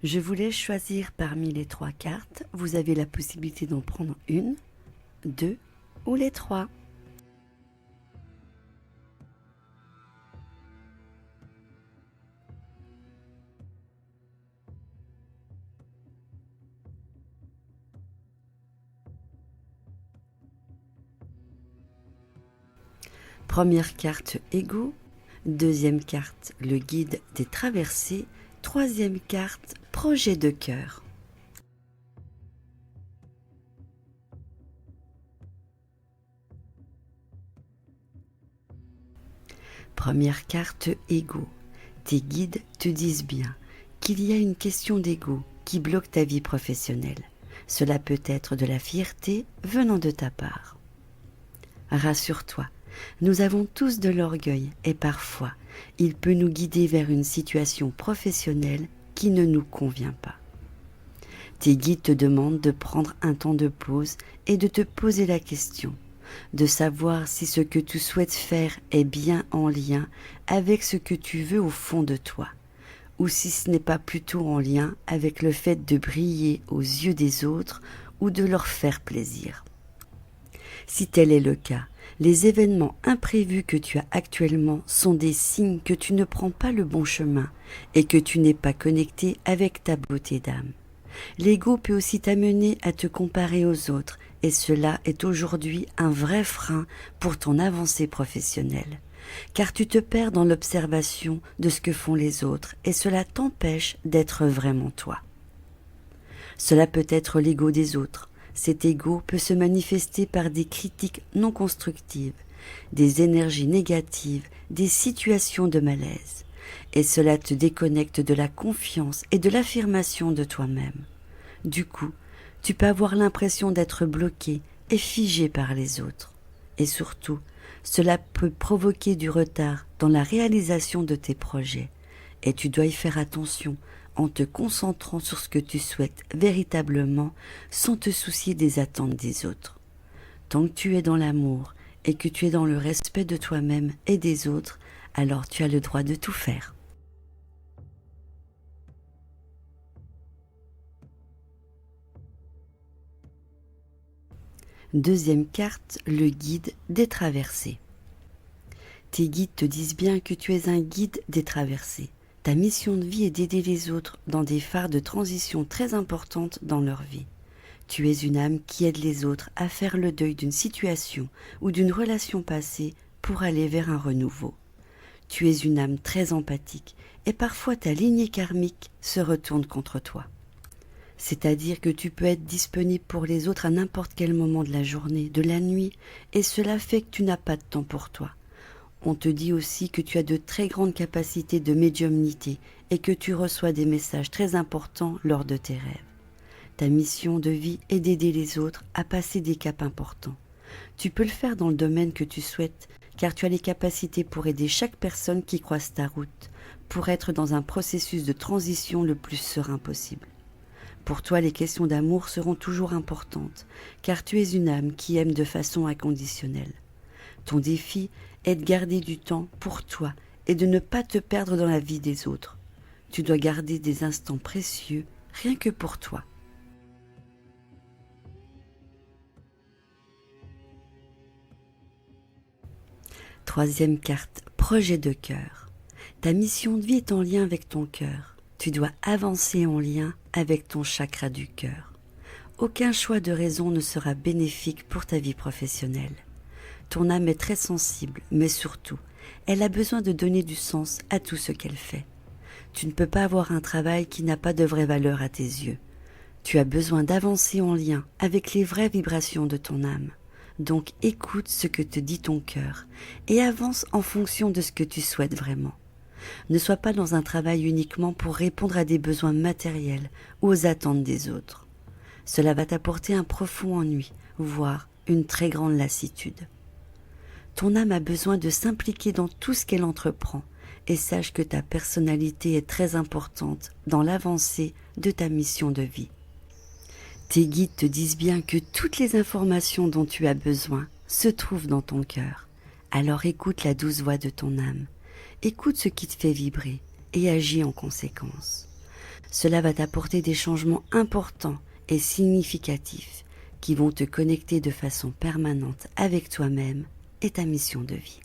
Je vous laisse choisir parmi les 3 cartes. Vous avez la possibilité d'en prendre une, 2 ou les 3. Première carte, Ego. Deuxième carte, le guide des traversées. Troisième carte, projet de cœur. Première carte, Ego. Tes guides te disent bien qu'il y a une question d'ego qui bloque ta vie professionnelle. Cela peut être de la fierté venant de ta part. Rassure-toi, nous avons tous de l'orgueil et parfois, il peut nous guider vers une situation professionnelle qui ne nous convient pas. Tes guides te demandent de prendre un temps de pause et de te poser la question, de savoir si ce que tu souhaites faire est bien en lien avec ce que tu veux au fond de toi, ou si ce n'est pas plutôt en lien avec le fait de briller aux yeux des autres ou de leur faire plaisir. Si tel est le cas, les événements imprévus que tu as actuellement sont des signes que tu ne prends pas le bon chemin et que tu n'es pas connecté avec ta beauté d'âme. L'ego peut aussi t'amener à te comparer aux autres et cela est aujourd'hui un vrai frein pour ton avancée professionnelle. Car tu te perds dans l'observation de ce que font les autres et cela t'empêche d'être vraiment toi. Cela peut être l'ego des autres. Cet ego peut se manifester par des critiques non constructives, des énergies négatives, des situations de malaise. Et cela te déconnecte de la confiance et de l'affirmation de toi-même. Du coup, tu peux avoir l'impression d'être bloqué et figé par les autres. Et surtout, cela peut provoquer du retard dans la réalisation de tes projets. Et tu dois y faire attention en te concentrant sur ce que tu souhaites véritablement sans te soucier des attentes des autres. Tant que tu es dans l'amour et que tu es dans le respect de toi-même et des autres, alors tu as le droit de tout faire. Deuxième carte, le guide des traversées. Tes guides te disent bien que tu es un guide des traversées. Ta mission de vie est d'aider les autres dans des phares de transition très importantes dans leur vie. Tu es une âme qui aide les autres à faire le deuil d'une situation ou d'une relation passée pour aller vers un renouveau. Tu es une âme très empathique et parfois ta lignée karmique se retourne contre toi. C'est-à-dire que tu peux être disponible pour les autres à n'importe quel moment de la journée, de la nuit, et cela fait que tu n'as pas de temps pour toi. On te dit aussi que tu as de très grandes capacités de médiumnité et que tu reçois des messages très importants lors de tes rêves. Ta mission de vie est d'aider les autres à passer des caps importants. Tu peux le faire dans le domaine que tu souhaites, car tu as les capacités pour aider chaque personne qui croise ta route, pour être dans un processus de transition le plus serein possible. Pour toi, les questions d'amour seront toujours importantes, car tu es une âme qui aime de façon inconditionnelle. Ton défi est de garder du temps pour toi et de ne pas te perdre dans la vie des autres. Tu dois garder des instants précieux rien que pour toi. Troisième carte, projet de cœur. Ta mission de vie est en lien avec ton cœur. Tu dois avancer en lien avec ton chakra du cœur. Aucun choix de raison ne sera bénéfique pour ta vie professionnelle. Ton âme est très sensible, mais surtout, elle a besoin de donner du sens à tout ce qu'elle fait. Tu ne peux pas avoir un travail qui n'a pas de vraie valeur à tes yeux. Tu as besoin d'avancer en lien avec les vraies vibrations de ton âme. Donc écoute ce que te dit ton cœur et avance en fonction de ce que tu souhaites vraiment. Ne sois pas dans un travail uniquement pour répondre à des besoins matériels ou aux attentes des autres. Cela va t'apporter un profond ennui, voire une très grande lassitude. Ton âme a besoin de s'impliquer dans tout ce qu'elle entreprend et sache que ta personnalité est très importante dans l'avancée de ta mission de vie. Tes guides te disent bien que toutes les informations dont tu as besoin se trouvent dans ton cœur. Alors écoute la douce voix de ton âme. Écoute ce qui te fait vibrer et agis en conséquence. Cela va t'apporter des changements importants et significatifs qui vont te connecter de façon permanente avec toi-même et ta mission de vie.